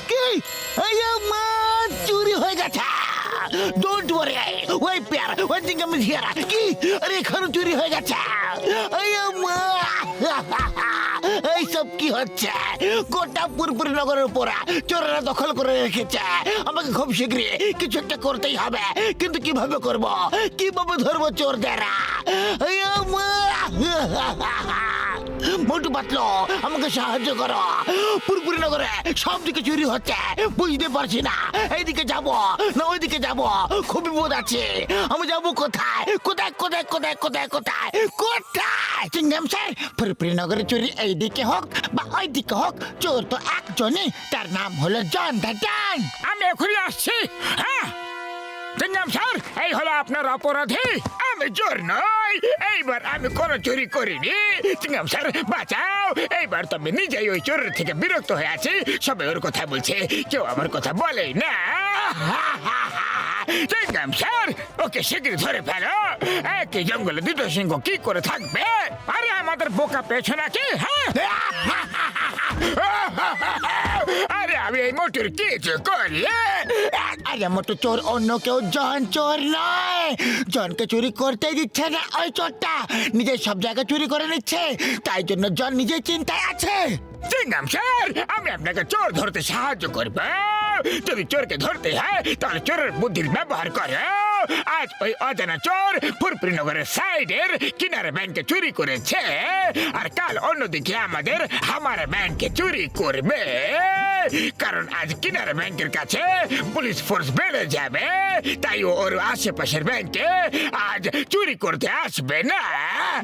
কি চুরি হয়ে গেছে। ডোন্ট ওয়ারি, ওই পেয়ার ওই দিকে আমি হিয়ারা কি আরে এখানে চুরি হয়ে গেছে। এই সব কি হচ্ছে? গোটা পুরপুরি নগরের উপর চোরেরা দখল করে রেখেছে। আমাকে খুব শীঘ্রই কিছু একটা করতেই হবে, কিন্তু কিভাবে করব? কিভাবে ধরবো চোরদের? মোটু পাতলো, আমাকে সাহায্য করো। পুরপুরি নগরে সব দিকে চুরি হচ্ছে, বুঝতে পারছি না এইদিকে যাব না ওইদিকে যাব। খুব বিপদ আছে, আমি যাব কোথায়? কোথায় কোথায় কোথায় কোথায় কোথায় কোথায়? চিংগাম স্যার, পুরপুরি নগরে চুরি এইদিকে হোক বা ওইদিকে হোক, চোর তো একজনই, তার নাম হলো জন দ্য ডন। আমি এখনই আসছি। হ্যাঁ চিংগাম স্যার, এই হলো আপনার অপরাধী। আমি চোর নই, এইবার আমি কোনো চুরি করিনি। চিংগাম স্যার বাঁচাও, এইবার তো আমি নিজেই ওই চোরের থেকে বিরক্ত হয়ে আছি। সবাই ওর কথা বলছে, কেউ আমার কথা বলেই না। চিংগাম স্যার, ওকে শীঘ্রই ধরে ফেলো। একই জঙ্গলে দুটো সিংহ কি করে থাকবে? আরে আমাদের বোকা পেয়েছো নাকি? হ্যাঁ আরে আমি এই মোটর কিছু করি? আরে মোটু চোর অন্য কেউ, জন চোর নয়। জনকে চুরি করতে দিচ্ছে না ওই চোরটা, নিজের সব জায়গায় চুরি করে নিচ্ছে, তাই জন্য জন নিজের চিন্তায় আছে। চিংগাম স্যার, আমি আপনাকে চোর ধরতে সাহায্য করব। যদি চোরকে ধরতে হয় তাহলে চোরের বুদ্ধির ব্যবহার করো। আজ ওই অজানা চোর পুরপুরি নগরের সাইডের কিনারে ব্যাংকে চুরি করেছে, আর কাল অন্যদিকে আমাদের হামারে ব্যাংকে চুরি করবে। কারণ আজ কিনারে ব্যাংকের কাছে পুলিশ ফোর্স বেড়ে যাবে, তাই ও ওর আশেপাশের ব্যাংকে আজ চুরি করতে আসবে না।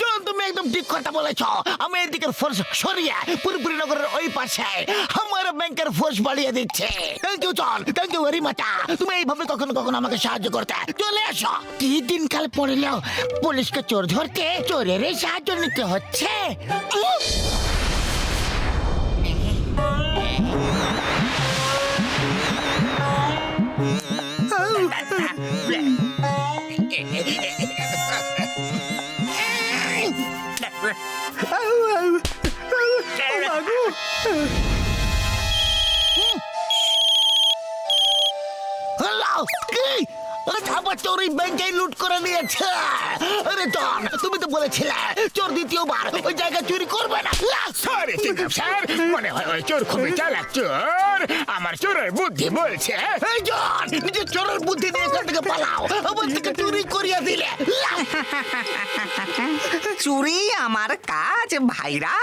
জন, তুমি একদম ঠিক কথা বলেছো। আমি এদিকের ফোর্স সরিয়ে পুরপুরি নগরের ওই পাশে আমার ব্যাংকের ফোর্স বাড়িয়ে দিচ্ছে। Thank you John, thank you very much. তুমি এইভাবে কখনো কখনো আমাকে সাহায্য করতে চলে এসো। কি দিনকাল পড়লো, পুলিশকে চোর ধরতে চোরেরই সাহায্য নিতে হচ্ছে। হ্যালো, কি? আমার চোর এই ব্যাংকে লুট করে নিয়েছে। আরে জন, তুমি তো বলেছিলে চোর দ্বিতীয়বার ওই জায়গায় চুরি করবে না। সরি চিংগাম স্যার, মনে হয় ওই চোর খুবই চালাক চোর। আমার চোরের বুদ্ধি বলছে। এই জন, নিজের চোরের বুদ্ধি দিয়ে এখান থেকে পালাও, আমার থেকে চুরি করিয়ে দিলে। চুরি আমার কাজ ভাইরা,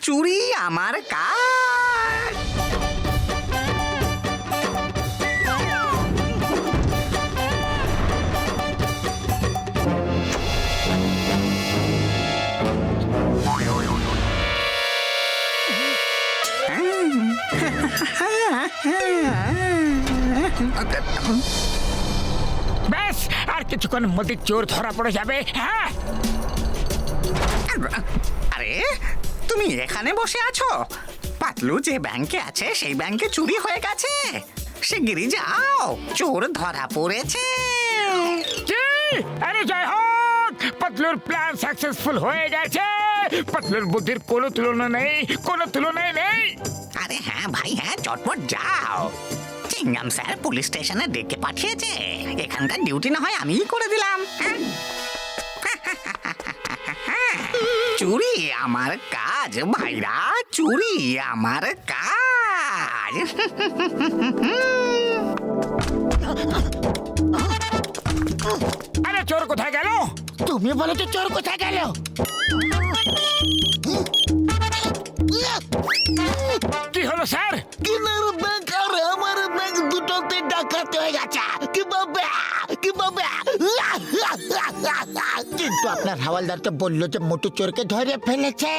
চুরি আমার কাজ। ব্যাস, আর কিছুক্ষণের মধ্যে চোর ধরা পড়ে যাবে। হ্যাঁ আরে তুমি এখানে বসে আছো? পাতলু যে ব্যাংকে আছে সেই ব্যাংকে চুরি হয়ে গেছে, শিগগিরই যাও, চোর ধরা পড়েছে। কি? আরে জয় হোক, পাতলুর প্ল্যান সাকসেসফুল হয়ে গেছে। পাতলুর বুদ্ধির কোনো তুলনা নেই, কোনো তুলনাই নেই। আরে হ্যাঁ ভাই হ্যাঁ, চটপট যাও। চিংগাম স্যার পুলিশ স্টেশনে ডেকে পাঠিয়েছে, এখানকার ডিউটি না হয় আমিই করে দিলাম। চুরি আমার কাজ ভাইরা, চুরি আমার কাজ। আরে চোর কোথায় গেল? তুমি বলো তো চোর কোথায় গেল? কি হলো স্যার? কিনার ব্যাংক আর আমার ব্যাংক দুটোতে ডাকাতি হয়ে গেছে। কিভাবে কিভাবে? কিন্তু আপনার হাওয়ালদার তো বললো যে মোটু চোরকে ধরে ফেলেছে,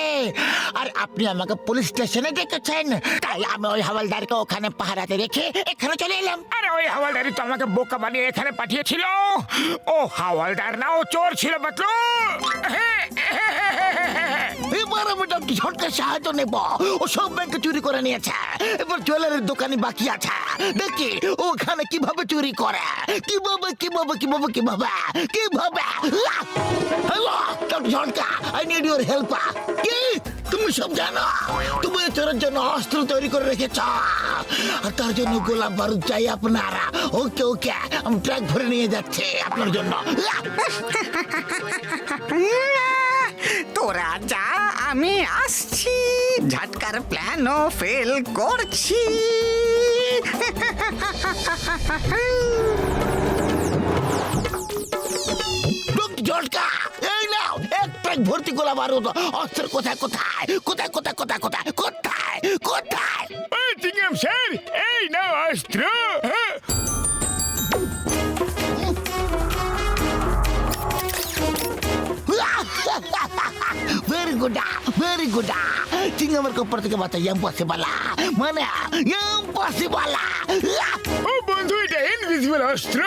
আর আপনি আমাকে পুলিশ স্টেশনে ডেকেছেন, তাই আমি ওই হাওয়ালদারকে ওখানে পাহারাতে রেখে এখানে চলে এলাম। আরে ওই হাওয়ালদারই তো আমাকে বোকা বানিয়ে এখানে পাঠিয়েছিল। ও হাওয়ালদার না, ও চোর ছিল পাতলু। এবার আমি ডক্টর ঝটকার সাহায্য নেব। ও সব ব্যাংকে চুরি করে নিয়েছে, এবার জুয়েলারির দোকানে বাকি আছে। দেখি ওখানে কিভাবে চুরি করে, কিভাবে কিভাবে কিভাবে কিভাবে কিভাবে। Hello doctor Jhatka, I need your help. কি তুমি সব জানো। তুমি এই চোরের জন্য অস্ত্র তৈরি করে রেখেছ, আর তার জন্য গোলাপ বারুদ চাই আপনার। ওকে ওকে, আমি ট্রাক ভরে নিয়ে যাচ্ছি আপনার জন্য। তোরা যা, আমি আসছি। ঝাটকার প্ল্যানও ফেল করছি। ঝটকা, এই নাও এক ট্রাক ভর্তি গোলাপ বারুদ। অস্ত্র কোথায় কোথায় কোথায় কোথায় কোথায় কোথায় কোথায় কোথায়? এই চিংগাম স্যার, এই নাও অস্ত্র। হ্যাঁ। Very good, very good. চিংগামের কপর থেকে বাঁচা ইম্পসিবল, মানে ইম্পসিবল। ও বন্ধু, এটা ইনভিজিবল অস্ত্র।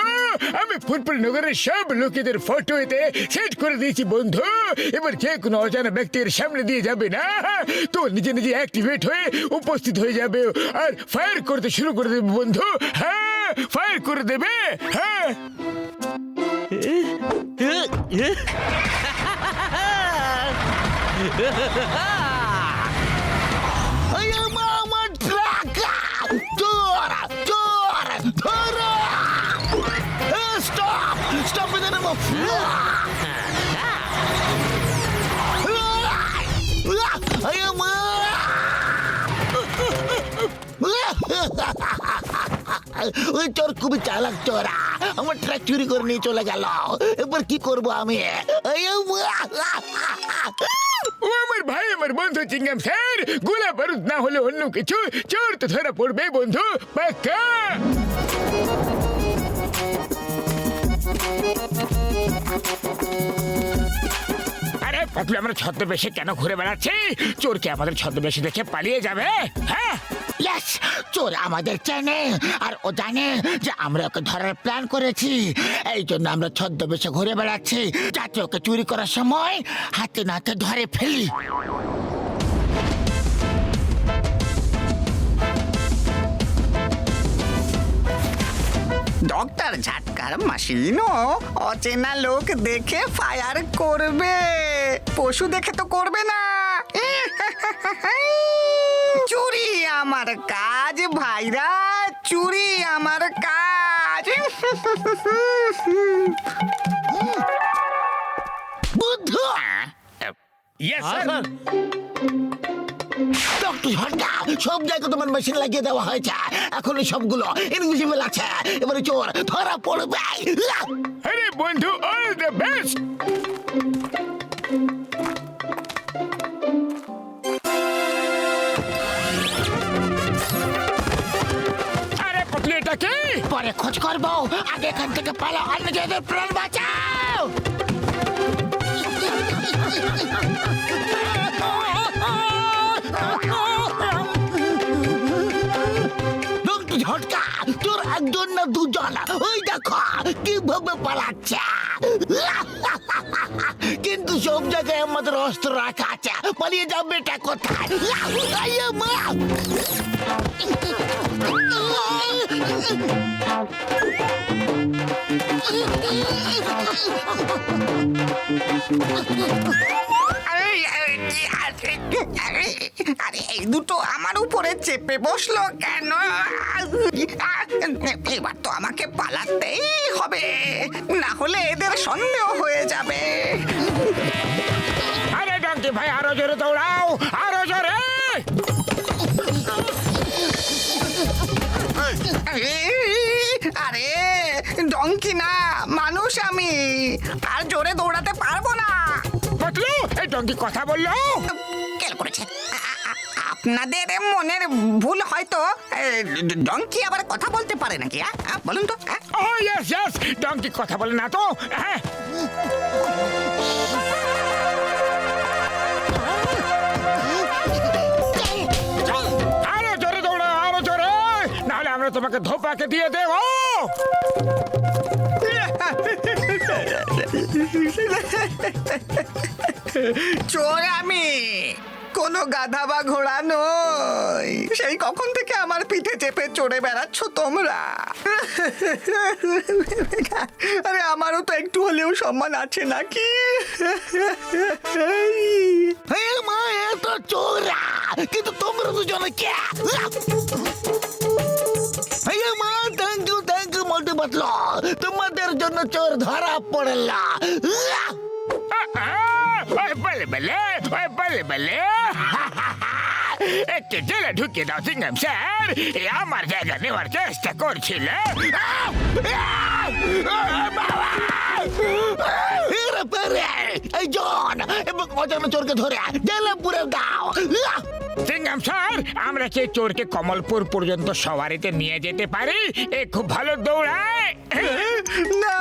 আমি ফুরপুর নগরের সব লোকেদের ফটো এতে সেট করে দিয়েছি বন্ধু। এবার যে কোনো অজানা ব্যক্তির সামনে দিয়ে যাবে না, তো নিজে নিজে অ্যাক্টিভেট হয়ে উপস্থিত হয়ে যাবে আর ফায়ার করতে শুরু করে দেবে বন্ধু। হ্যাঁ, ফায়ার করে দেবে। হ্যাঁ। আমার ট্রাক! চোর চোর ধরো! Stop stop with the move! ওই চোর খুবই চালাক চোরা, আমার ট্রাক চুরি করে নিয়ে চলে গেল। এবার কি করবো আমি? ও আমার ভাই, আমার বন্ধু চিংগাম স্যার, গোলাপ বারুদ না হলে অন্য কিছু, চোর তো ধরা পড়বে বন্ধু, পাক্কা। আরে পাতলু, আমরা ছদ্মবেশে কেন ঘুরে বেড়াচ্ছি? চোরকে আমাদের ছদ্মবেশে দেখে পালিয়ে যাবে? হ্যাঁ, ইয়েস, চোর আমাদের চেনে আর ও জানে যে আমরা ওকে ধরার প্ল্যান করেছি। এই জন্য আমরা ছদ্মবেশে ঘুরে বেড়াচ্ছি, যাতে ওকে চুরি করার সময় হাতে নাতে ধরে ফেলি। ডক্টর ঝাটকার মেশিনও অচেনা লোক দেখে ফায়ার করবে, পশু দেখে তো করবে না। চুরি আমার কাজ ভাইরা, চুরি আমার কাজ। বুদ্ধু! Yes sir. ডক্টর ঝটকা, সব জায়গায় তোমার মেশিন লাগিয়ে দেওয়া হয়েছে, এখন এই সবগুলো ইনভিজিবল আছে। এবারে চোর ধরা পড়বে। আরে বন্ধু, অল দ্য বেস্ট। আরে পাতলু, এটা কি? পরে খোঁজ করবো, আগে এখান থেকে পালাও আর নিজেদের প্রাণ বাঁচাও। ডক্টর ঝটকা, তোর একজন না দুজন, ওই দেখো কিভাবে পালাচ্ছে। কিন্তু সব জায়গায় আমাদের অস্ত্র রাখা আছে, পালিয়ে যাবে এটা কোথায়? আইয়া মা! আরে এই দুটো আমার উপরে চেপে বসলো কেন? এবার তো আমাকে পালাতেই হবে, না হলে এদের সন্দেহ হয়ে যাবে। আরে ডঙ্কি ভাই, আরো জোরে দৌড়াও, আরো জোরে। আরে ডঙ্কি না, মানুষ আমি, আর জোরে দৌড়াতে পারবো না। পাতলু, এই ডঙ্কি কথা বললো। কেন করেছে? আপনাদের মনের ভুল হয়তো। ডঙ্কি আবার কথা বলতে পারে নাকি? বলুন তো। ও ইয়েস ইয়েস, ডঙ্কি কথা বলে না তো। হ্যাঁ, আরো জোরে দৌড়াও, আরো জোরে, নাহলে আমরা তোমাকে ধোপাকে দিয়ে দেবো। চোর আমি, কোনো গাধা বা ঘোড়া নই। সেই কখন থেকে আমার পিঠে চেপে চড়ে বেড়াচ্ছ তোমরা? আরে আমারও তো একটু হলেও সম্মান আছে নাকি? মা, এ তো চোর। দুজনকে থ্যাংক ইউ মোটু পাতলু, তোমাদের জন্য চোর ধরা পড়ল। বলে বলে বলে বলে একটু জেলে ঢুকিয়ে দাও সিংহাম স্যার, এ আমার জায়গা নেওয়ার চেষ্টা করছিল। এই জন এবং অজানা চোরকে ধরে জেলে পুরে দাও। সিংহাম স্যার, আমরা কি চোরকে কমলপুর পর্যন্ত সওয়ারিতে নিয়ে যেতে পারি? এ খুব ভালো দৌড়ায়। না